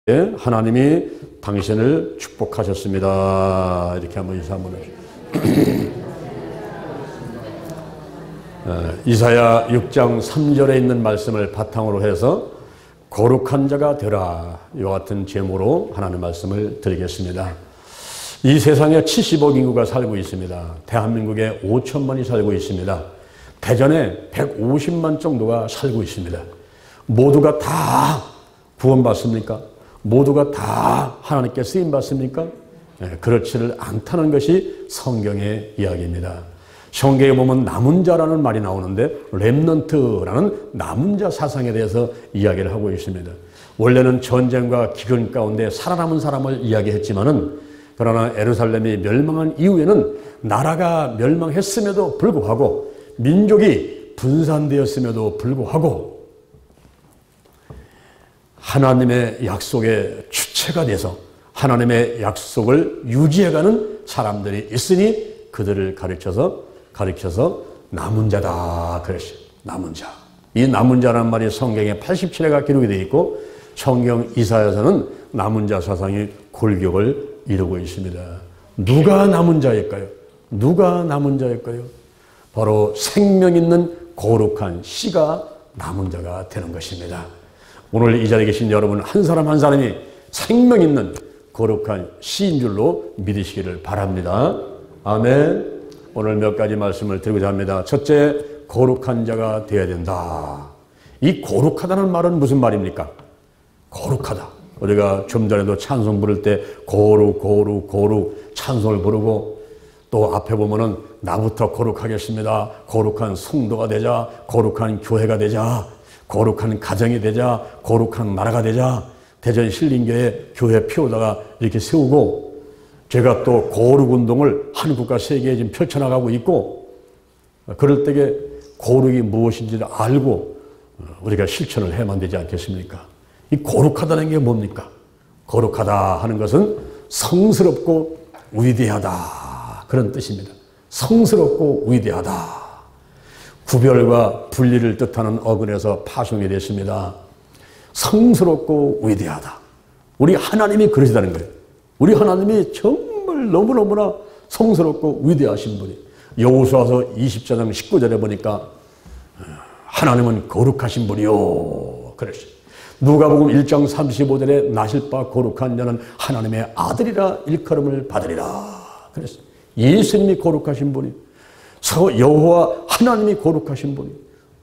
하나님이 당신을 축복하셨습니다. 이렇게 한번 인사 한번 해주세요. 이사야 6장 3절에 있는 말씀을 바탕으로 해서 거룩한 자가 되라, 이와 같은 제목으로 하나님의 말씀을 드리겠습니다. 이 세상에 70억 인구가 살고 있습니다. 대한민국에 5천만이 살고 있습니다. 대전에 150만 정도가 살고 있습니다. 모두가 다 구원받습니까? 모두가 다 하나님께 쓰임받습니까? 그렇지를 않다는 것이 성경의 이야기입니다. 성경에 보면 남은 자라는 말이 나오는데 렘넌트라는 남은 자 사상에 대해서 이야기를 하고 있습니다. 원래는 전쟁과 기근 가운데 살아남은 사람을 이야기했지만은, 그러나 예루살렘이 멸망한 이후에는 나라가 멸망했음에도 불구하고, 민족이 분산되었음에도 불구하고 하나님의 약속의 주체가 돼서 하나님의 약속을 유지해가는 사람들이 있으니 그들을 가르쳐서 남은 자다 그랬어요. 남은 자. 이 남은 자라는 말이 성경에 87회가 기록이 되어 있고, 성경 이사야서는 남은 자 사상이 골격을 이루고 있습니다. 누가 남은 자일까요? 누가 남은 자일까요? 바로 생명 있는 거룩한 씨가 남은 자가 되는 것입니다. 오늘 이 자리에 계신 여러분 한 사람 한 사람이 생명 있는 거룩한 씨인 줄로 믿으시기를 바랍니다. 아멘. 오늘 몇 가지 말씀을 드리고자 합니다. 첫째, 거룩한 자가 되어야 된다. 이 거룩하다는 말은 무슨 말입니까? 거룩하다. 우리가 좀 전에도 찬송 부를 때 거룩 찬송을 부르고, 또 앞에 보면은 나부터 거룩하겠습니다. 거룩한 성도가 되자, 거룩한 교회가 되자, 거룩한 가정이 되자, 거룩한 나라가 되자, 대전 신림교회 교회 피우다가 이렇게 세우고, 제가 또 거룩 운동을 한국과 세계에 지금 펼쳐나가고 있고, 그럴 때에 거룩이 무엇인지를 알고 우리가 실천을 해야만 되지 않겠습니까? 이 거룩하다는 게 뭡니까? 거룩하다 하는 것은 성스럽고 위대하다, 그런 뜻입니다. 성스럽고 위대하다. 구별과 분리를 뜻하는 어근에서 파송이 됐습니다. 성스럽고 위대하다. 우리 하나님이 그러시다는 거예요. 우리 하나님이 정말 너무너무나 성스럽고 위대하신 분이. 여호수아서 20장 19절에 보니까 하나님은 거룩하신 분이요 그랬어요. 누가복음 1장 35절에 나실 바 거룩한 자는 하나님의 아들이라 일컬음을 받으리라 그랬어요. 예수님이 거룩하신 분이, 여호와 하나님이 거룩하신 분이.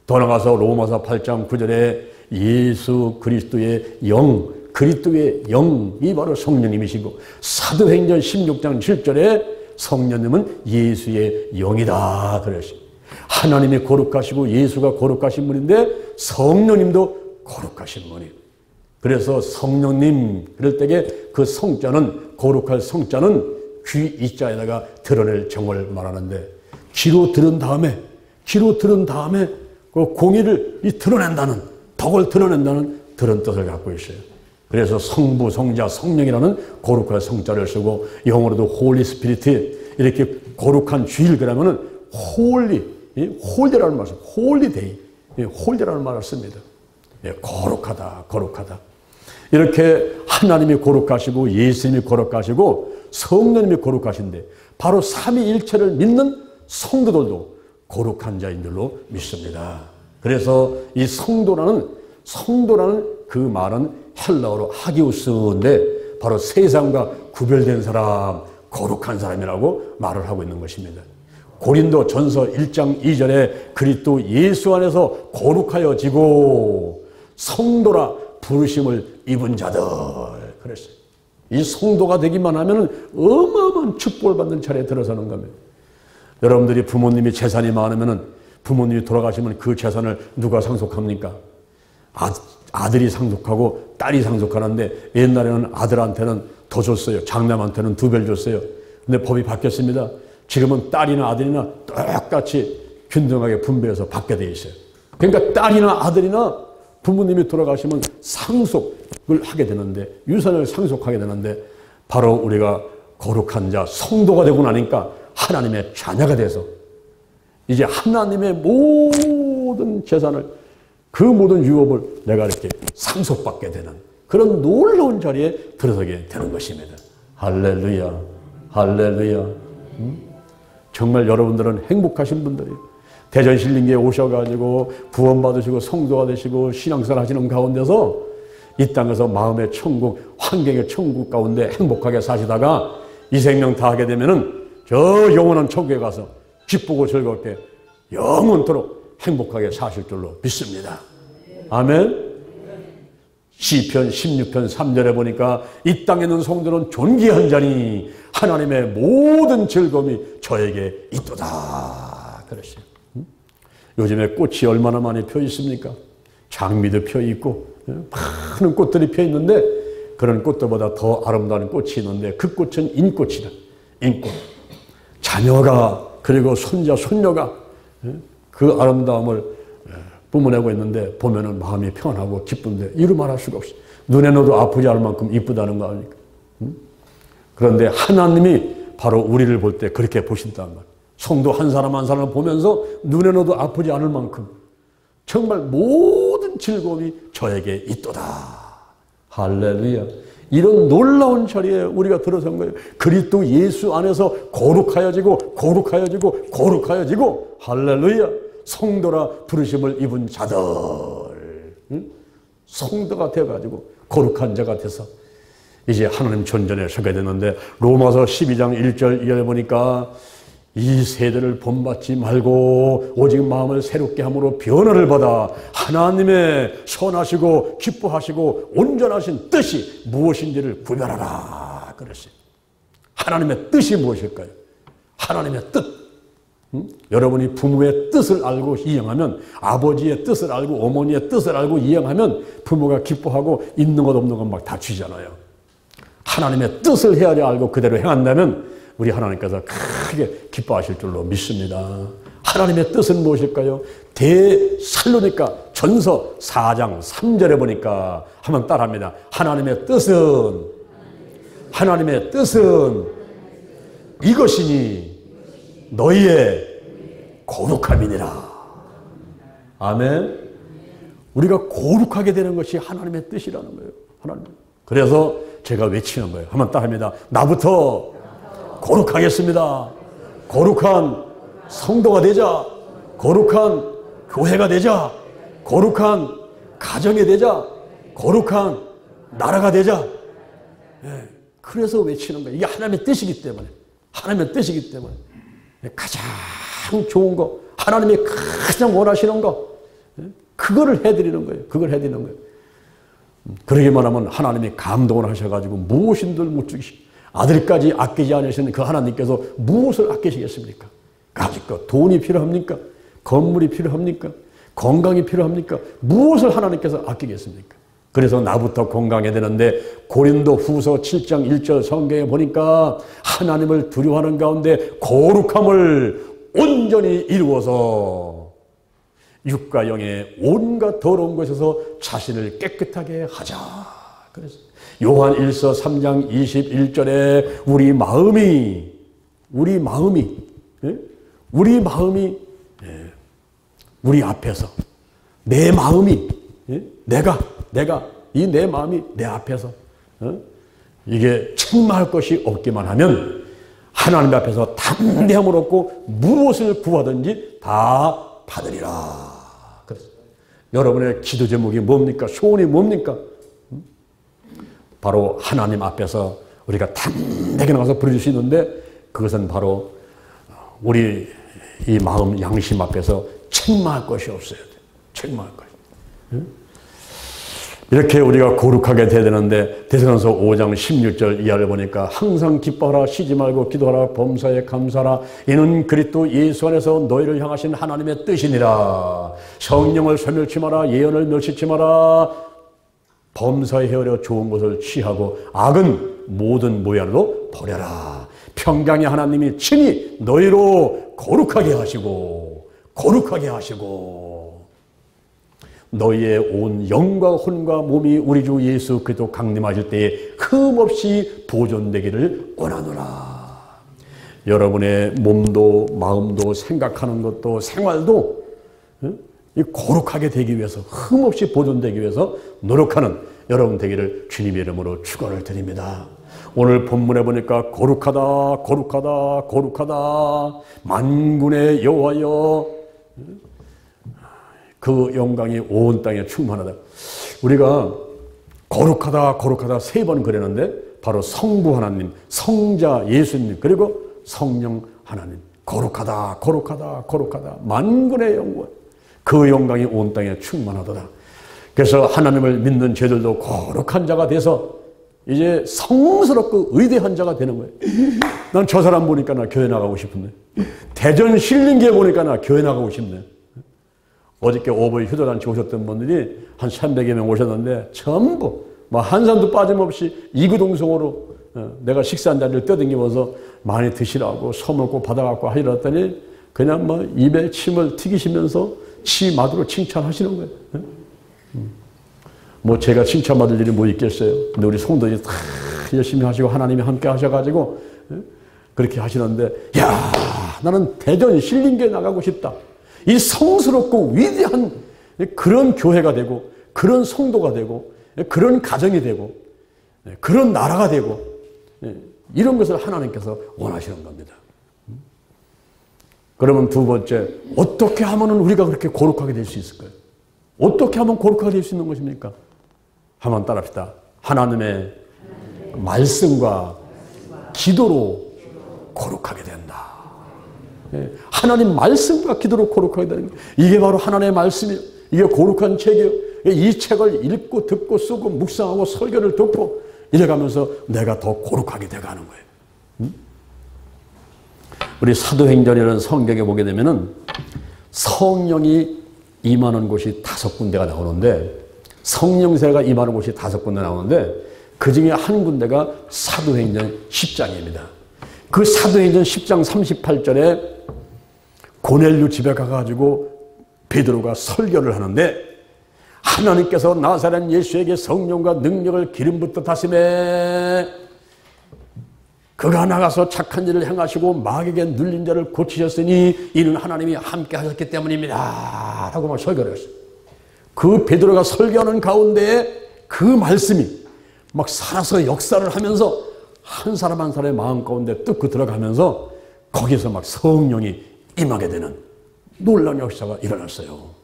더 나가서 로마서 8장 9절에 예수 그리스도의 영, 그리스도의 영이 바로 성령님이시고, 사도행전 16장 7절에 성령님은 예수의 영이다 그랬어요. 하나님이 거룩하시고 예수가 거룩하신 분인데 성령님도 거룩하신 분이에요. 그래서 성령님 그럴 때에 그 성자는, 거룩할 성자는 귀 이자에다가 드러낼 정을 말하는데, 귀로 들은 다음에 그 공의를 드러낸다는, 덕을 드러낸다는 그런 뜻을 갖고 있어요. 그래서 성부, 성자, 성령이라는 거룩한 성자를 쓰고, 영어로도 홀리 스피리트, 이렇게 거룩한 주일 그러면은 홀리라는 말씀, 홀리데이, 홀리라는 말을 씁니다. 거룩하다. 이렇게 하나님이 거룩하시고 예수님이 거룩하시고 성령님이 거룩하신데, 바로 삼위일체를 믿는 성도들도 거룩한 자인 줄로 믿습니다. 그래서 이 성도라는 그 말은 헬라어로 하기우스인데, 바로 세상과 구별된 사람, 거룩한 사람이라고 말을 하고 있는 것입니다. 고린도 전서 1장 2절에 그리스도 예수 안에서 거룩하여지고 성도라 부르심을 입은 자들 그랬어요. 이 성도가 되기만 하면 어마어마한 축복을 받는 차례에 들어서는 겁니다. 여러분들이 부모님이 재산이 많으면, 부모님이 돌아가시면 그 재산을 누가 상속합니까? 아들이 상속하고 딸이 상속하는데, 옛날에는 아들한테는 더 줬어요. 장남한테는 2배 줬어요. 근데 법이 바뀌었습니다. 지금은 딸이나 아들이나 똑같이 균등하게 분배해서 받게 돼 있어요. 그러니까 딸이나 아들이나 부모님이 돌아가시면 상속을 하게 되는데, 유산을 상속하게 되는데, 바로 우리가 거룩한 자, 성도가 되고 나니까 하나님의 자녀가 돼서 이제 하나님의 모든 재산을, 그 모든 유업을 내가 이렇게 상속받게 되는 그런 놀라운 자리에 들어서게 되는 것입니다. 할렐루야, 할렐루야. 정말 여러분들은 행복하신 분들이에요. 대전신림교에 오셔가지고 구원받으시고 성도가 되시고 신앙생활 하시는 가운데서 이 땅에서 마음의 천국, 환경의 천국 가운데 행복하게 사시다가 이 생명 다하게 되면은 저 영원한 천국에 가서 기쁘고 즐겁게 영원토록 행복하게 사실 줄로 믿습니다. 아멘. 시편 16편 3절에 보니까 이 땅에 있는 성도는 존귀한 자니 하나님의 모든 즐거움이 저에게 있도다. 그러시죠. 요즘에 꽃이 얼마나 많이 펴 있습니까? 장미도 펴 있고 많은 꽃들이 펴 있는데 그런 꽃들보다 더 아름다운 꽃이 있는데 그 꽃은 인꽃이다. 인꽃. 자녀가 그리고 손자 손녀가 그 아름다움을 뿜어내고 있는데 보면은 마음이 편하고 기쁜데 이루 말할 수가 없어요. 눈에 넣어도 아프지 않을 만큼 이쁘다는 거 아닙니까? 그런데 하나님이 바로 우리를 볼 때 그렇게 보신단 말이에요. 성도 한 사람 한 사람을 보면서 눈에 넣어도 아프지 않을 만큼 정말 모든 즐거움이 저에게 있도다. 할렐루야. 이런 놀라운 자리에 우리가 들어선 거예요. 그리스도 예수 안에서 거룩하여지고 거룩하여지고 거룩하여지고 할렐루야. 성도라 부르심을 입은 자들. 성도가 되어가지고 거룩한 자가 돼서 이제 하나님 존전에 서게 되는데 로마서 12장 1절 2절에 보니까 이 세대를 본받지 말고 오직 마음을 새롭게 함으로 변화를 받아 하나님의 선하시고 기뻐하시고 온전하신 뜻이 무엇인지를 구별하라 그랬어요. 하나님의 뜻이 무엇일까요? 하나님의 뜻. 여러분이 부모의 뜻을 알고 이행하면 아버지의 뜻을 알고 어머니의 뜻을 알고 이행하면 부모가 기뻐하고 있는 것 없는 것 막 다 주잖아요. 하나님의 뜻을 헤아려 알고 그대로 행한다면 우리 하나님께서 크게 기뻐하실 줄로 믿습니다. 하나님의 뜻은 무엇일까요? 데살로니가 전서 4장 3절에 보니까 한번 따라합니다. 하나님의 뜻은 이것이니 너희의 거룩함이니라. 아멘. 우리가 거룩하게 되는 것이 하나님의 뜻이라는 거예요. 하나님. 그래서 제가 외치는 거예요. 한번 따라합니다. 나부터 거룩하겠습니다. 거룩한 성도가 되자. 거룩한 교회가 되자. 거룩한 가정이 되자. 거룩한 나라가 되자. 네. 그래서 외치는 거예요. 이게 하나님의 뜻이기 때문에. 하나님의 뜻이기 때문에. 가장 좋은 거, 하나님이 가장 원하시는 거, 그거를 해드리는 거예요. 그걸 해드리는 거예요. 그러기만 하면 하나님이 감동을 하셔가지고 무엇인들 못 주시고 아들까지 아끼지 않으시는 그 하나님께서 무엇을 아끼시겠습니까? 가질 것, 돈이 필요합니까? 건물이 필요합니까? 건강이 필요합니까? 무엇을 하나님께서 아끼겠습니까? 그래서 나부터 건강해야 되는데 고린도 후서 7장 1절 성경에 보니까 하나님을 두려워하는 가운데 거룩함을 온전히 이루어서 육과 영의 온갖 더러운 것에서 자신을 깨끗하게 하자. 그래서 요한 1서 3장 21절에 우리 마음이 우리 앞에서 내 마음이 내가 이 내 마음이 내 앞에서 이게 책망할 것이 없기만 하면 하나님 앞에서 담대함을 얻고 무엇을 구하든지 다 받으리라. 그래서 여러분의 기도 제목이 뭡니까? 소원이 뭡니까? 바로 하나님 앞에서 우리가 담대하게 나가서 부르실 수 있는데 그것은 바로 우리 이 마음 양심 앞에서 책망할 것이 없어야 돼. 책망할 것이. 이렇게 우리가 거룩하게 돼야 되는데 데살로니가서 5장 16절 이하를 보니까 항상 기뻐하라 쉬지 말고 기도하라 범사에 감사하라 이는 그리스도 예수 안에서 너희를 향하신 하나님의 뜻이니라. 성령을 소멸치 마라 예언을 멸시치 마라 범사에 헤아려 좋은 것을 취하고 악은 모든 모양으로 버려라. 평강의 하나님이 친히 너희로 거룩하게 하시고 너희의 온 영과 혼과 몸이 우리 주 예수 그리스도 강림하실 때에 흠없이 보존되기를 원하노라. 여러분의 몸도 마음도 생각하는 것도 생활도 거룩하게 되기 위해서 흠없이 보존되기 위해서 노력하는 여러분 되기를 주님의 이름으로 축원을 드립니다. 오늘 본문에 보니까 거룩하다 거룩하다 거룩하다 만군의 여호와여 그 영광이 온 땅에 충만하다. 우리가 거룩하다 거룩하다 3번 그랬는데 바로 성부 하나님, 성자 예수님, 그리고 성령 하나님. 거룩하다 거룩하다 거룩하다 만군의 영광, 그 영광이 온 땅에 충만하도다. 그래서 하나님을 믿는 죄들도 거룩한 자가 돼서 이제 성스럽고 위대한 자가 되는 거예요. 난 저 사람 보니까 나 교회 나가고 싶은데, 대전 신림교회 보니까 나 교회 나가고 싶네. 어저께 오버이 휴도단체 오셨던 분들이 한 300여 명 오셨는데 전부 뭐 한 사람도 빠짐없이 이구동성으로 내가 식사한 자리를 떠댕기면서 많이 드시라고 서먹고 받아갖고 하시랬더니 그냥 뭐 입에 침을 튀기시면서 치마두로 칭찬하시는 거예요. 뭐 제가 칭찬받을 일이 뭐 있겠어요. 근데 우리 성도들이 다 열심히 하시고 하나님이 함께 하셔가지고 그렇게 하시는데, 야, 나는 대전 신림교회 나가고 싶다. 이 성스럽고 위대한 그런 교회가 되고 그런 성도가 되고 그런 가정이 되고 그런 나라가 되고 이런 것을 하나님께서 원하시는 겁니다. 그러면 두 번째, 어떻게 하면 우리가 그렇게 거룩하게 될 수 있을까요? 어떻게 하면 거룩하게 될 수 있는 것입니까? 한번 따라합시다. 하나님의 말씀과 기도로 거룩하게 된다. 하나님 말씀과 기도로 거룩하게 되는 거예요. 이게 바로 하나님의 말씀이에요. 이게 거룩한 책이에요. 이 책을 읽고 듣고 쓰고 묵상하고 설교를 듣고 이래가면서 내가 더 거룩하게 돼가는 거예요. 우리 사도행전이라는 성경에 보게 되면은 성령이 임하는 곳이 5군데가 나오는데, 성령세가 임하는 곳이 5군데 나오는데 그 중에 한 군데가 사도행전 10장입니다. 그 사도행전 10장 38절에 고넬료 집에 가가지고 베드로가 설교를 하는데, 하나님께서 나사렛 예수에게 성령과 능력을 기름부터 다심에 그가 나가서 착한 일을 행하시고 마귀에게 눌린 자를 고치셨으니 이는 하나님이 함께 하셨기 때문입니다 라고 막 설교를 했어요. 그 베드로가 설교하는 가운데에 그 말씀이 막 살아서 역사를 하면서 한 사람 한 사람의 마음 가운데 뚫고 들어가면서 거기서 막 성령이 임하게 되는 놀라운 역사가 일어났어요.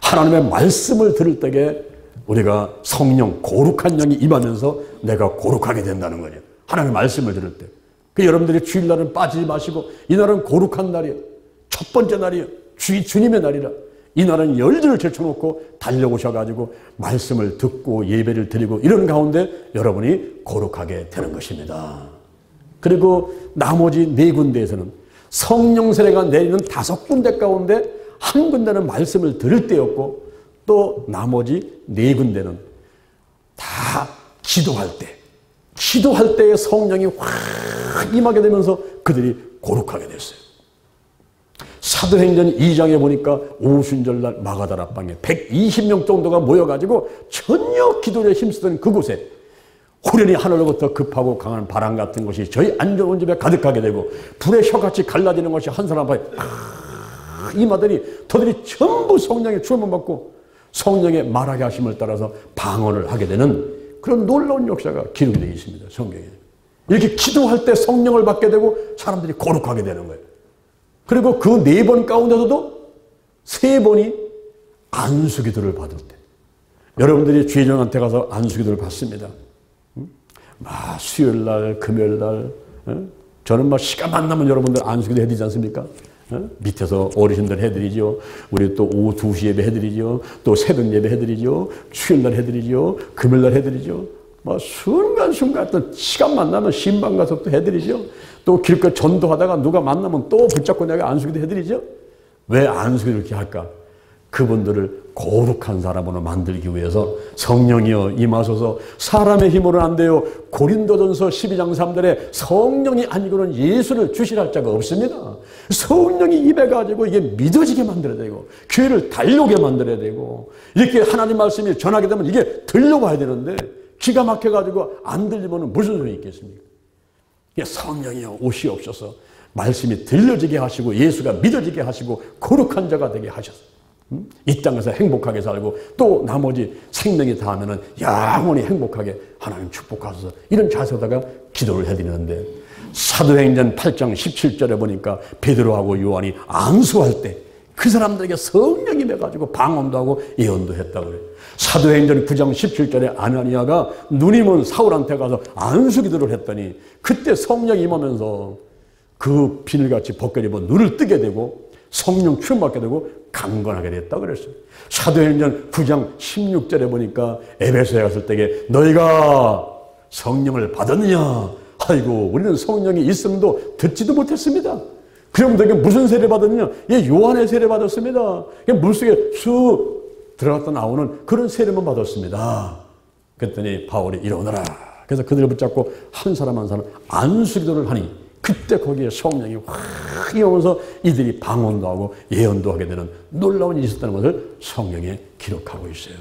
하나님의 말씀을 들을 때에 우리가 성령, 거룩한 영이 임하면서 내가 거룩하게 된다는 거예요. 하나님의 말씀을 들을 때. 그 여러분들이 주일날은 빠지지 마시고, 이날은 거룩한 날이에요. 첫 번째 날이에요. 주님의 날이라. 이날은 열정을 제쳐놓고 달려오셔가지고 말씀을 듣고 예배를 드리고 이런 가운데 여러분이 거룩하게 되는 것입니다. 그리고 나머지 4군데에서는 성령 세례가 내리는 5군데 가운데 한 군데는 말씀을 들을 때였고, 또 나머지 4군데는 다 기도할 때의 성령이 확 임하게 되면서 그들이 거룩하게 됐어요. 사도행전 2장에 보니까 오순절날 마가다락방에 120명 정도가 모여가지고 전혀 기도에 힘쓰던 그곳에 호련히 하늘로부터 급하고 강한 바람 같은 것이 저희 안전한 집에 가득하게 되고 불의 혀같이 갈라지는 것이 한 사람 앞에 임하더니 저들이 전부 성령의 주임을 받고 성령의 말하게 하심을 따라서 방언을 하게 되는 그런 놀라운 역사가 기록이 되어 있습니다. 성경에. 이렇게 기도할 때 성령을 받게 되고 사람들이 거룩하게 되는 거예요. 그리고 그 4번 가운데서도 3번이 안수기도를 받을 때, 여러분들이 주의종한테 가서 안수기도를 받습니다. 수요일날, 금요일날, 저는 시간만 나면 여러분들 안수기도 해드리지 않습니까? 밑에서 어르신들 해드리죠. 우리 또 오후 2시 예배 해드리죠. 또 새벽 예배 해드리죠. 수요일날 해드리죠. 금요일날 해드리죠. 순간순간 또 시간만 나면 신방 가서 또 해드리죠. 또 길거리 전도하다가 누가 만나면 또 붙잡고 내가 안수기도 해드리죠. 왜 안수기를 이렇게 할까? 그분들을 거룩한 사람으로 만들기 위해서 성령이여 임하소서. 사람의 힘으로는 안 돼요. 고린도전서 12장 3절에 성령이 아니고는 예수를 주시할 자가 없습니다. 성령이 임해가지고 이게 믿어지게 만들어야 되고 교회를 달려오게 만들어야 되고 이렇게 하나님 말씀이 전하게 되면 이게 들려와야 되는데 기가 막혀가지고 안 들리면 무슨 소리 있겠습니까? 성령이여 오시옵소서. 말씀이 들려지게 하시고 예수가 믿어지게 하시고 거룩한 자가 되게 하셨어요. 이 땅에서 행복하게 살고 또 나머지 생명이 닿으면 영원히 행복하게 하나님 축복하소서, 이런 자세다가 기도를 해드리는데, 사도행전 8장 17절에 보니까 베드로하고 요한이 안수할 때 그 사람들에게 성령이 임해가지고 방언도 하고 예언도 했다고 그래요. 사도행전 9장 17절에 아나니아가 눈이 먼 사울한테 가서 안수 기도를 했더니 그때 성령이 임하면서 그 비늘같이 벗겨 입은 눈을 뜨게 되고 성령 충만하게 되고 강건하게 됐다고 그랬어요. 사도행전 9장 16절에 보니까 에베소에 갔을 때에 너희가 성령을 받았느냐? 아이고, 우리는 성령이 있음도 듣지도 못했습니다. 그럼 너희가 무슨 세례 받았느냐? 예, 요한의 세례 받았습니다. 물속에 쑥 들어갔다 나오는 그런 세례만 받았습니다. 그랬더니 바울이 이러느라. 그래서 그들을 붙잡고 한 사람 한 사람 안수기도를 하니 그때 거기에 성령이 확 오면서 이들이 방언도 하고 예언도 하게 되는 놀라운 일이 있었다는 것을 성경에 기록하고 있어요.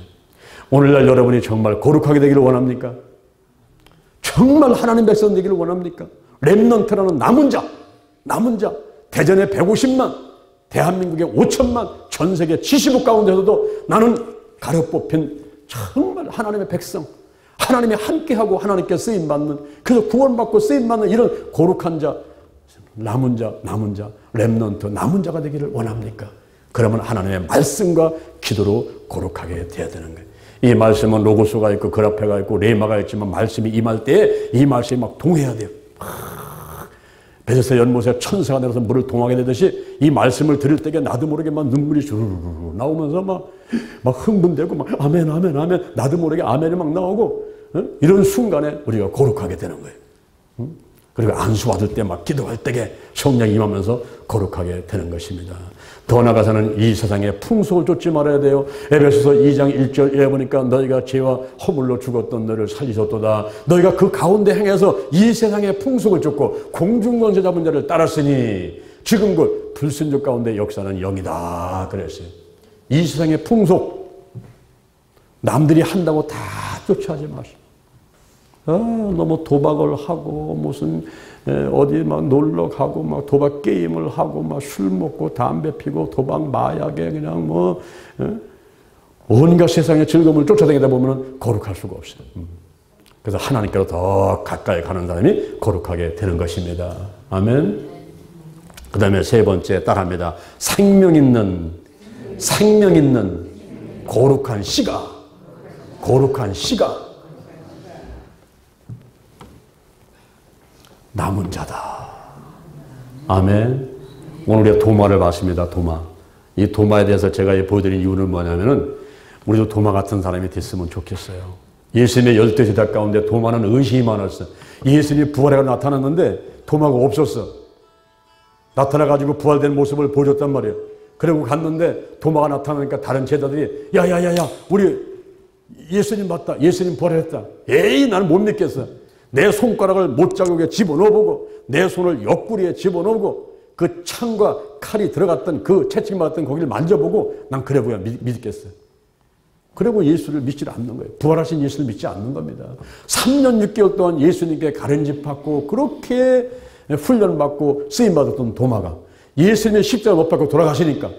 오늘날 여러분이 정말 거룩하게 되기를 원합니까? 정말 하나님 백성 되기를 원합니까? 렘넌트라는 남은 자, 대전에 150만, 대한민국에 5천만, 전 세계 70억 가운데서도 나는 가려 뽑힌 정말 하나님의 백성, 하나님이 함께하고 하나님께 쓰임받는, 그래서 구원받고 쓰임받는 이런 거룩한 자, 남은 자, 렘넌트, 남은 자가 되기를 원합니까? 그러면 하나님의 말씀과 기도로 거룩하게 돼야 되는 거예요. 이 말씀은 로고스가 있고 그라페가 있고 레마가 있지만 말씀이 임할 때에 이 말씀이 막 동해야 돼요. 베데스다 연못에 천사가 내려서 물을 동하게 되듯이 이 말씀을 들을 때에 나도 모르게 막 눈물이 주르르 나오면서 막 흥분되고 막 아멘 아멘 아멘, 나도 모르게 아멘이 막 나오고, 이런 순간에 우리가 거룩하게 되는 거예요. 그리고 안수 받을 때 막 기도할 때에 성령이 임하면서 거룩하게 되는 것입니다. 더 나아가서는 이 세상의 풍속을 쫓지 말아야 돼요. 에베소서 2장 1절에 보니까 너희가 죄와 허물로 죽었던 너를 살리셨도다. 너희가 그 가운데 행해서 이 세상의 풍속을 쫓고 공중권세 잡은 자를 따랐으니 지금 곧 불순종 가운데 역사는 영이다 그랬어요. 이 세상의 풍속, 남들이 한다고 다 쫓아하지 마시고, 너무 도박을 하고 무슨 어디 막 놀러 가고 막 도박 게임을 하고 막 술 먹고 담배 피고 도박 마약에 그냥 뭐 온갖 세상의 즐거움을 쫓아다니다 보면 거룩할 수가 없어요. 그래서 하나님께로 더 가까이 가는 사람이 거룩하게 되는 것입니다. 아멘. 그 다음에 세 번째 따라합니다. 생명 있는 거룩한 씨가 남은 자다. 아멘. 오늘 우리가 도마를 봤습니다. 도마. 이 도마에 대해서 제가 보여드린 이유는 뭐냐면은 우리도 도마 같은 사람이 됐으면 좋겠어요. 예수님의 12 제자 가운데 도마는 의심이 많았어. 예수님이 부활해가 나타났는데 도마가 없었어. 나타나가지고 부활된 모습을 보여줬단 말이에요. 그리고 갔는데 도마가 나타나니까 다른 제자들이 야야야야, 우리 예수님 봤다. 예수님 부활했다. 에이, 나는 못 믿겠어. 내 손가락을 못자국에 집어넣어보고 내 손을 옆구리에 집어넣고 그 창과 칼이 들어갔던 그 채찍맞았던 거기를 만져보고 난 그래 보야 믿겠어요. 그리고 예수를 믿지 않는 거예요. 부활하신 예수를 믿지 않는 겁니다. 3년 6개월 동안 예수님께 가른집 받고 그렇게 훈련받고 쓰임받았던 도마가 예수님의 십자가 못 받고 돌아가시니까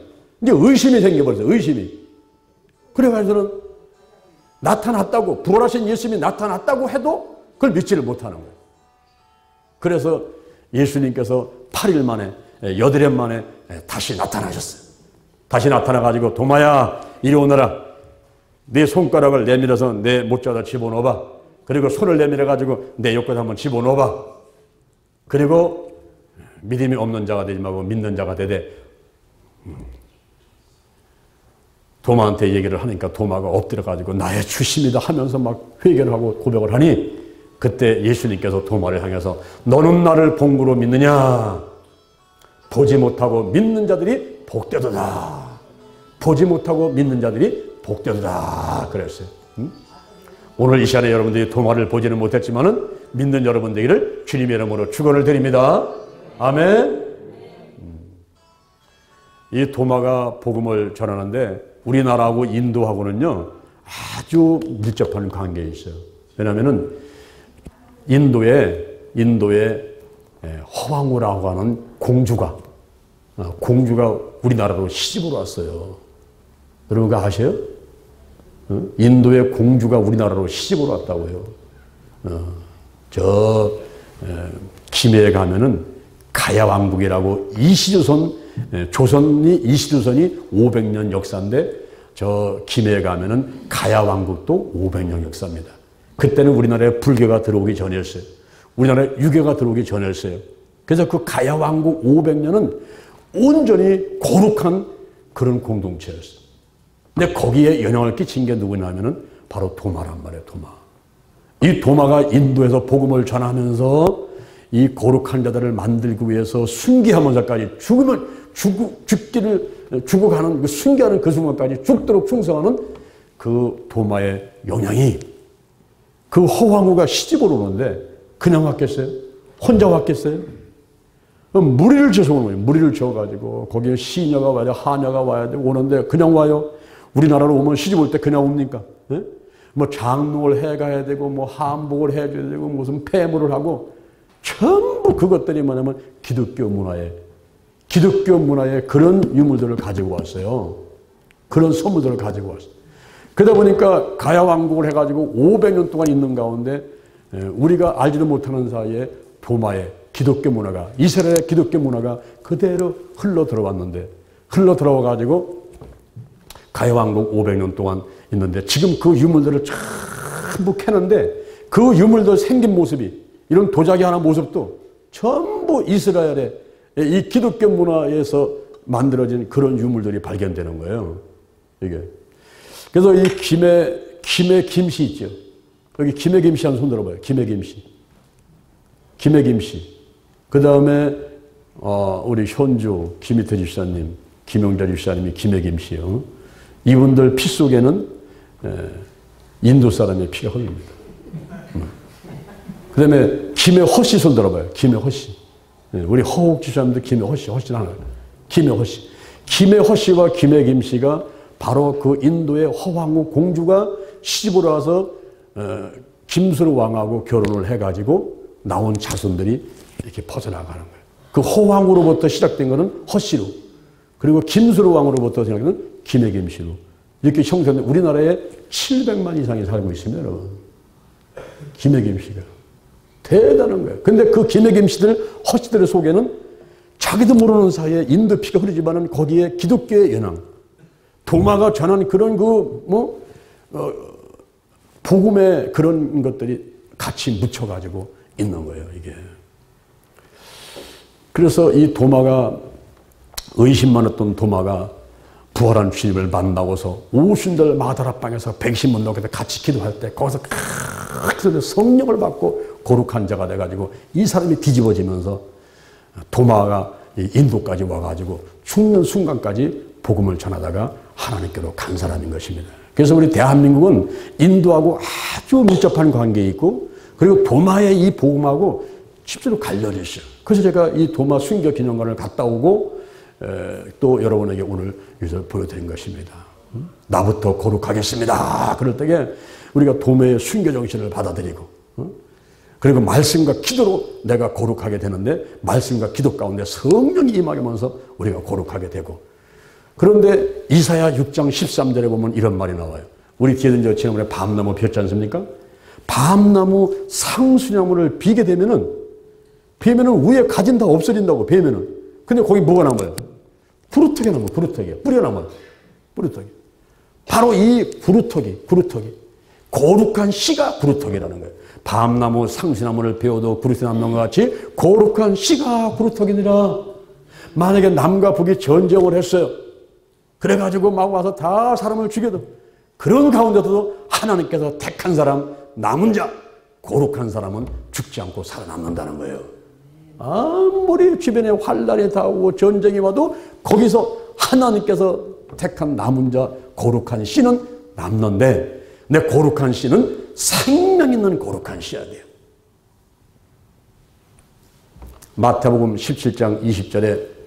이제 의심이 생겨버렸어요. 의심이. 그래가지고는 나타났다고, 부활하신 예수님이 나타났다고 해도 그걸 믿지를 못하는 거예요. 그래서 예수님께서 8일 만에, 8일 만에 다시 나타나셨어요. 다시 나타나가지고 도마야 이리 오너라. 네 손가락을 내밀어서 내 못자다 집어넣어봐. 그리고 손을 내밀어가지고 내 옆구리 한번 집어넣어봐. 그리고 믿음이 없는 자가 되지 말고 믿는 자가 되되, 도마한테 얘기를 하니까 도마가 엎드려가지고 나의 주십니다 하면서 막 회개를 하고 고백을 하니 그때 예수님께서 도마를 향해서 너는 나를 본구로 믿느냐? 보지 못하고 믿는 자들이 복되도다. 보지 못하고 믿는 자들이 복되도다 그랬어요. 오늘 이 시간에 여러분들이 도마를 보지는 못했지만은 믿는 여러분 되기를 주님의 이름으로 축원을 드립니다. 아멘. 이 도마가 복음을 전하는데 우리나라하고 인도하고는요 아주 밀접한 관계에 있어요. 왜냐하면은 인도에 허황우라고 하는 공주가 우리나라로 시집으로 왔어요. 여러분 그거 아세요? 인도의 공주가 우리나라로 시집으로 왔다고요. 김해에 가면은 가야왕국이라고 조선이 이시조선이 500년 역사인데 저 김해에 가면은 가야왕국도 500년 역사입니다. 그때는 우리나라에 불교가 들어오기 전이었어요. 우리나라에 유교가 들어오기 전이었어요. 그래서 그 가야왕국 500년은 온전히 거룩한 그런 공동체였어요. 근데 거기에 영향을 끼친 게 누구냐면은 바로 도마란 말이에요. 도마. 이 도마가 인도에서 복음을 전하면서 이 거룩한 자들을 만들기 위해서 순기하면서까지 죽어가는 순기하는 그 순간까지 죽도록 충성하는 그 도마의 영향이 그 허황우가 시집으로 오는데 그냥 왔겠어요? 혼자 왔겠어요? 무리를 지어서 오는 거예요. 무리를 지어가지고 거기에 시녀가 와야 돼, 하녀가 와야 돼, 오는데 그냥 와요? 우리나라로 오면 시집 올 때 그냥 옵니까? 네? 뭐 장롱을 해가야 되고 뭐 한복을 해줘야 되고 무슨 폐물을 하고 전부 그것들이 뭐냐면 기독교 문화에 그런 유물들을 가지고 왔어요. 그런 선물들을 가지고 왔어요. 그러다 보니까 가야왕국을 해가지고 500년 동안 있는 가운데 우리가 알지도 못하는 사이에 도마의 기독교 문화가, 이스라엘의 기독교 문화가 그대로 흘러 들어왔는데, 흘러 들어와가지고 가야왕국 500년 동안 있는데 지금 그 유물들을 전부 캐는데 그 유물들 생긴 모습이, 이런 도자기 하나 모습도 전부 이스라엘의 이 기독교 문화에서 만들어진 그런 유물들이 발견되는 거예요. 이게. 그래서 이 김해 김씨 있죠. 여기 김해 김씨 한번 손 들어봐요. 김해 김씨. 김해 김씨. 그 다음에 우리 현주 김희태 집사님, 김용자 집사님이 김해 김씨요. 이분들 피 속에는 인도 사람의 피가 흘립니다. 그 다음에 김해 허씨 손 들어봐요. 김해 허씨. 우리 허옥 집사님도 김해 허씨, 허씨는 하나요. 김해 허씨. 김해 허씨와 김해 김씨가 바로 그 인도의 허황우 공주가 시집으로 와서 김수로 왕하고 결혼을 해가지고 나온 자손들이 이렇게 퍼져나가는 거예요. 그 허황우로부터 시작된 것은 허씨로, 그리고 김수로 왕으로부터 시작된 김해 김씨로 이렇게 형성된, 우리나라에 700만 이상이 살고 있습니다, 여러분. 김해 김씨가. 대단한 거예요. 근데 그 김해 김씨들, 허씨들의 속에는 자기도 모르는 사이에 인도 피가 흐르지만은 거기에 기독교의 연항, 도마가 전한 그런 복음의 그런 것들이 같이 묻혀가지고 있는 거예요, 이게. 그래서 이 도마가, 의심 많았던 도마가 부활한 주님을 만나고서 오순절 마다라방에서 백신문 녹에서 같이 기도할 때 거기서 성령을 받고 거룩한 자가 돼가지고 이 사람이 뒤집어지면서 도마가 인도까지 와가지고 죽는 순간까지 복음을 전하다가 하나님께로 간 사람인 것입니다. 그래서 우리 대한민국은 인도하고 아주 밀접한 관계에 있고, 그리고 도마의 이 복음하고 실제로 관련이 있어요. 그래서 제가 이 도마 순교 기념관을 갔다 오고 또 여러분에게 오늘 여기서 보여드린 것입니다. 나부터 거룩하겠습니다. 그럴 때에 우리가 도마의 순교 정신을 받아들이고, 그리고 말씀과 기도로 내가 거룩하게 되는데, 말씀과 기도 가운데 성령이 임하면서 우리가 거룩하게 되고. 그런데 이사야 6장 13절에 보면 이런 말이 나와요. 우리 뒤에는 지난번에 밤나무 피었지 않습니까? 밤나무 상수나무를 비게 되면은 위에 가진 다 없어진다고, 베면은. 근데 거기 뭐가 남아요? 구루터기 남아요. 구루터기. 뿌려 남아요. 구루터기. 바로 이 구루터기. 거룩한 씨가 구루터기라는 거예요. 밤나무 상수나무를 베어도 구루터기 남는 것 같이 거룩한 씨가 구루터기니라. 만약에 남과 북이 전쟁을 했어요. 그래가지고 막 와서 다 사람을 죽여도, 그런 가운데서도 하나님께서 택한 사람, 남은 자, 거룩한 사람은 죽지 않고 살아남는다는 거예요. 아무리 주변에 환란이 닿고 전쟁이 와도 거기서 하나님께서 택한 남은 자, 거룩한 씨는 남는데, 내 거룩한 씨는 생명 있는 거룩한 씨야 돼요. 마태복음 17장 20절에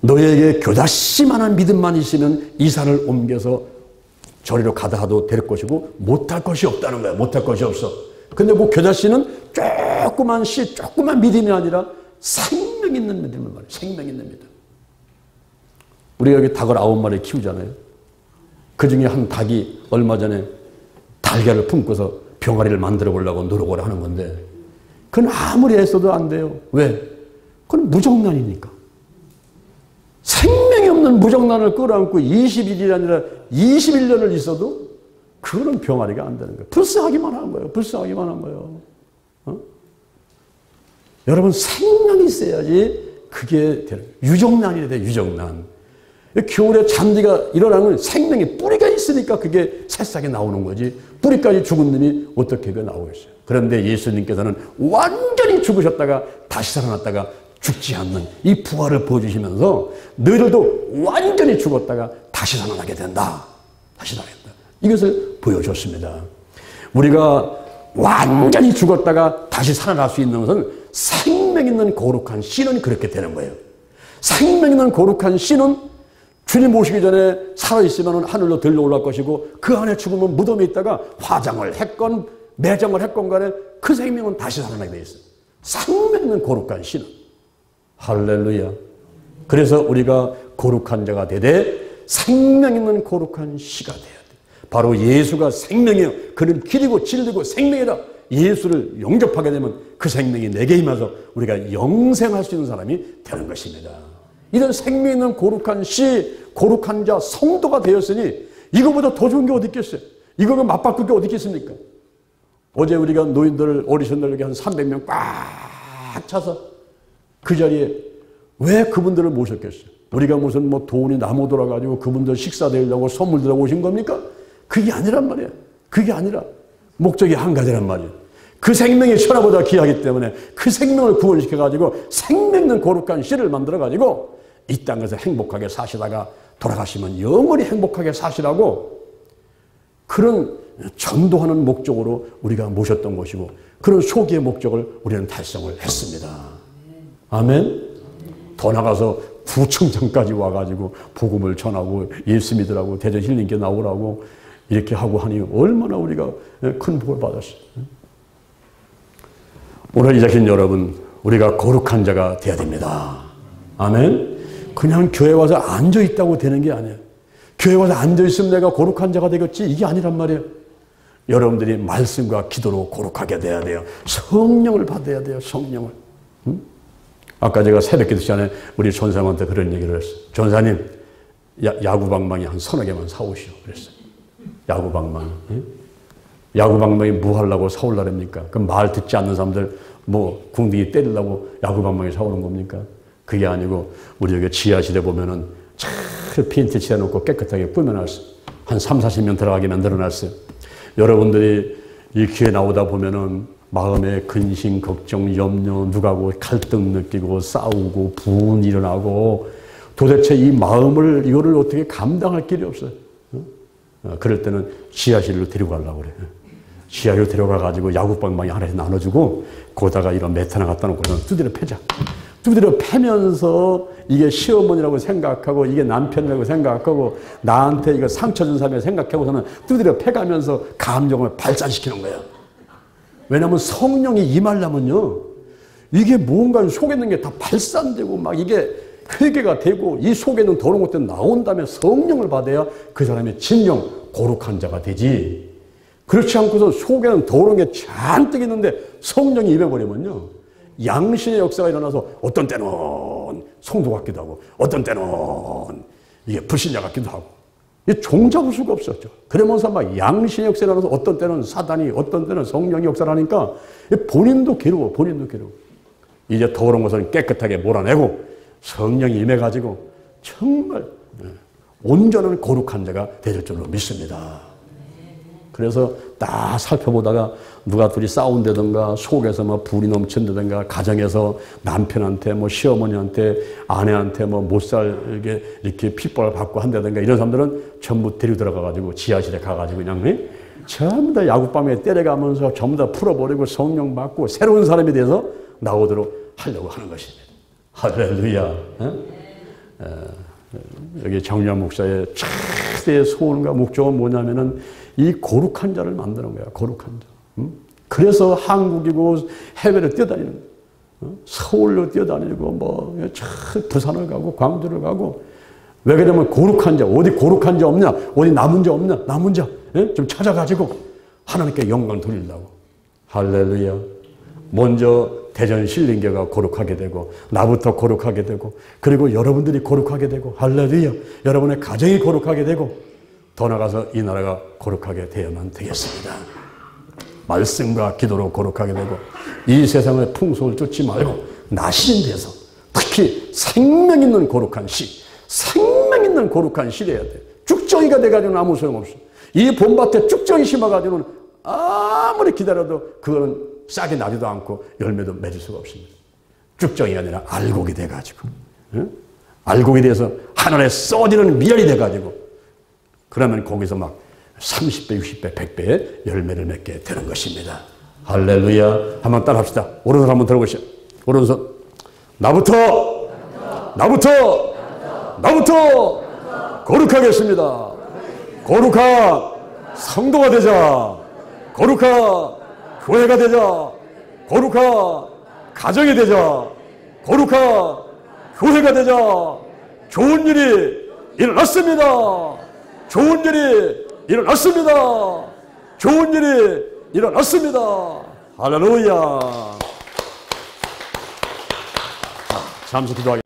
너희에게 겨자씨만한 믿음만 있으면 이 산을 옮겨서 저리로 가다 하도 될 것이고 못할 것이 없다는 거야. 못할 것이 없어. 근데 그 겨자씨는 조그만 씨, 조그만 믿음이 아니라 생명 있는 믿음을 말해요. 생명 있는 믿음. 우리가 여기 닭을 9마리 키우잖아요. 그 중에 한 닭이 얼마 전에 달걀을 품고서 병아리를 만들어 보려고 노력을 하는 건데 그건 아무리 애써도 안 돼요. 왜? 그건 무정란이니까. 생명이 없는 무정란을 끌어안고 21일이 아니라 21년을 있어도 그거는 병아리가 안 되는 거예요. 불쌍하기만 한 거예요. 불쌍하기만 한 거예요. 여러분 생명이 있어야지 그게 되는 거예요. 유정란이 돼요. 유정란. 겨울에 잔디가 일어나면 생명의 뿌리가 있으니까 그게 새싹이 나오는 거지. 뿌리까지 죽은 놈이 어떻게 그 나오겠어요. 그런데 예수님께서는 완전히 죽으셨다가 다시 살아났다가 죽지 않는 이 부활을 보여주시면서 너희들도 완전히 죽었다가 다시 살아나게 된다. 다시 살아난다. 이것을 보여줬습니다. 우리가 완전히 죽었다가 다시 살아날 수 있는 것은 생명 있는 거룩한 씨는 그렇게 되는 거예요. 생명 있는 거룩한 씨는 주님 오시기 전에 살아있으면 하늘로 들려 올라갈 것이고 그 안에 죽으면 무덤에 있다가 화장을 했건 매장을 했건 간에 그 생명은 다시 살아나게 되어 있어요. 생명 있는 거룩한 씨는. 할렐루야. 그래서 우리가 거룩한 자가 되되 생명 있는 거룩한 씨가 돼야 돼. 바로 예수가 생명이요. 그는 길이고 진리고 생명이다. 예수를 영접하게 되면 그 생명이 내게 임해서 우리가 영생할 수 있는 사람이 되는 것입니다. 이런 생명 있는 거룩한 씨, 거룩한 자, 성도가 되었으니 이거보다 더 좋은 게 어디 있겠어요? 이거가 맞바꿀 게 어디 있겠습니까? 어제 우리가 노인들, 어르신들 한 300명 꽉 차서 그 자리에 왜 그분들을 모셨겠어요? 우리가 무슨 뭐 돈이 나무 돌아가지고 그분들 식사 드리려고 선물 들어 오신 겁니까? 그게 아니란 말이에요. 그게 아니라 목적이 한 가지란 말이에요. 그 생명이 천하보다 귀하기 때문에 그 생명을 구원시켜가지고 생명 있는 거룩한 씨를 만들어가지고 이 땅에서 행복하게 사시다가 돌아가시면 영원히 행복하게 사시라고 그런 전도하는 목적으로 우리가 모셨던 것이고 그런 소기의 목적을 우리는 달성을 했습니다. 아멘. 더 나가서 구청장까지 와가지고 복음을 전하고 예수 믿으라고 대전 힐링교 나오라고 이렇게 하고 하니 얼마나 우리가 큰 복을 받았어요. 오늘 이 자신 여러분, 우리가 거룩한 자가 되어야 됩니다. 아멘. 그냥 교회 와서 앉아 있다고 되는 게 아니에요. 교회 와서 앉아 있으면 내가 거룩한 자가 되겠지 이게 아니란 말이에요. 여러분들이 말씀과 기도로 거룩하게 돼야 돼요. 성령을 받아야 돼요. 성령을. 아까 제가 새벽기도 시간에 우리 전사님한테 그런 얘기를 했어요. 전사님, 야구방망이 한 서너 개만 사오시오. 그랬어요. 야구방망이. 야구방망이 뭐 하려고 사올라랍니까? 그 말 듣지 않는 사람들 뭐 궁둥이 때리려고 야구방망이 사오는 겁니까? 그게 아니고 우리 여기 지하실에 보면은 잘 페인트 칠해놓고 깨끗하게 꾸며놨어요. 한 3, 40명 들어가게 만들어놨어요. 여러분들이 이 교회 나오다 보면은 마음에 근심, 걱정, 염려, 누가고 갈등 느끼고 싸우고 분이 일어나고 도대체 이 마음을 이거를 어떻게 감당할 길이 없어요. 그럴 때는 지하실로 데리고 가려고 그래요. 지하실로 데려가가지고 야구방망이 하나씩 나눠주고 거기다가 이런 매트 하나 갖다 놓고 두드려 패자. 두드려 패면서 이게 시어머니라고 생각하고 이게 남편이라고 생각하고 나한테 이거 상처 준 사람이 생각하고서는 두드려 패가면서 감정을 발산시키는 거예요. 왜냐하면 성령이 임하려면요. 이게 뭔가 속에 있는 게 다 발산되고 막 이게 회개가 되고 이 속에 있는 더러운 것들이 나온 다음에 성령을 받아야 그 사람이 진정 거룩한 자가 되지. 그렇지 않고서 속에는 더러운 게 잔뜩 있는데 성령이 임해버리면요. 양신의 역사가 일어나서 어떤 때는 성도 같기도 하고 어떤 때는 이게 불신자 같기도 하고 이게 종잡을 수가 없었죠. 그러면서 막 양신의 역사가 일어나서 어떤 때는 사단이 어떤 때는 성령이 역사를 하니까 본인도 괴로워. 본인도 괴로워. 이제 더러운 것은 깨끗하게 몰아내고 성령이 임해가지고 정말 온전한 거룩한 자가 될 줄로 믿습니다. 그래서 딱 살펴보다가 누가 둘이 싸운다든가 속에서 뭐 불이 넘친다든가 가정에서 남편한테 뭐 시어머니한테 아내한테 뭐 못 살게 이렇게 핍박을 받고 한다든가 이런 사람들은 전부 데리고 들어가가지고 지하실에 가가지고 그냥 전부 다 야구방에 때려가면서 전부 다 풀어버리고 성령 받고 새로운 사람이 돼서 나오도록 하려고 하는 것입니다. 할렐루야. 여기 정유한 목사의 최대의 소원과 목적은 뭐냐면은 이 거룩한 자를 만드는 거야. 거룩한 자. 그래서 한국이고 해외를 뛰어다니는 거야. 서울로 뛰어다니고 뭐 부산을 가고 광주를 가고 왜 그러냐면 거룩한 자, 어디 거룩한 자 없냐? 어디 남은 자 없냐? 남은 자, 예? 좀 찾아가지고 하나님께 영광 돌리려고. 할렐루야. 먼저 대전 신림교가 거룩하게 되고, 나부터 거룩하게 되고, 그리고 여러분들이 거룩하게 되고, 할렐루야. 여러분의 가정이 거룩하게 되고, 더 나아가서 이 나라가 거룩하게 되어야만 되겠습니다. 말씀과 기도로 거룩하게 되고, 이 세상의 풍속을 쫓지 말고 나신 데서 특히 생명 있는 거룩한 씨, 생명 있는 거룩한 씨 돼야 돼. 쭉정이가 돼가지고는 아무 소용없어. 이 봄밭에 쭉정이 심어가지고는 아무리 기다려도 그거는 싹이 나지도 않고 열매도 맺을 수가 없습니다. 쭉정이가 아니라 알곡이 돼가지고, 응? 알곡이 돼서 하늘에 쏟아지는 미열이 돼가지고, 그러면 거기서 막 30배, 60배, 100배의 열매를 맺게 되는 것입니다. 할렐루야. 한번 따라 합시다. 오른손 한번 들어보시죠. 오른손. 나부터 거룩하겠습니다. 거룩한 성도가 되자. 거룩한 교회가 되자. 거룩한 가정이 되자. 거룩한 교회가 되자. 좋은 일이 일어났습니다. 좋은 일이 일어났습니다. 좋은 일이 일어났습니다. 할렐루야. 잠시 기도하겠습니다.